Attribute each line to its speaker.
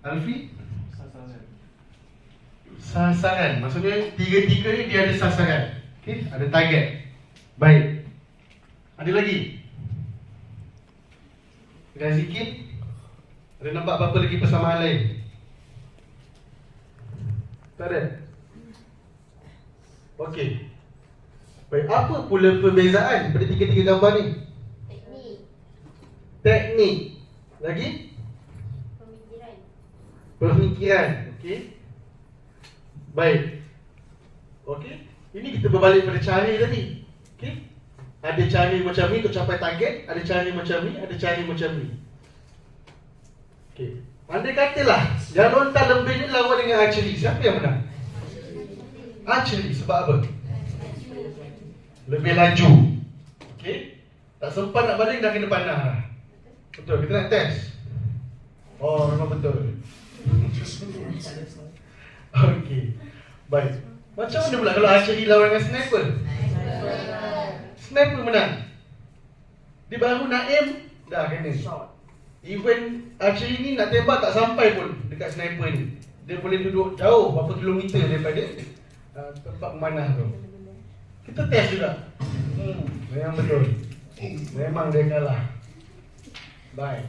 Speaker 1: Alfi? Sasaran. Maksudnya tiga-tiga ni dia ada sasaran. Okey, ada target. Baik. Ada lagi? Dengan sikit. Ada nampak apa-apa lagi persamaan lain? Tak ada? Okey. Baik, apa pula perbezaan pada tiga-tiga gambar ni? Teknik. Lagi? Pemikiran. Okey. Baik. Okey. Ini kita berbalik pada cara tadi. Okey. Ada cara macam ni untuk capai target, ada cara macam ni, ada cara macam ni. Okey. Andai katalah yang lontar lembing ni lawan dengan archery, siapa yang menang? Archery. Sebab apa? Lebih laju. Okey. Tak sempat nak baling dah kena panah dah. Betul, kita nak test. Oh, memang betul. Okey. Baik. Macam mana pula kalau archery lawan dengan sniper? Sniper menang. Dia baru nak aim, dah kena. Even archery ni nak tembak tak sampai pun dekat sniper ni. Dia boleh duduk jauh berapa kilometer daripada tempat memanah tu. Kita test juga. Memang betul. Memang dia kalah. Baik.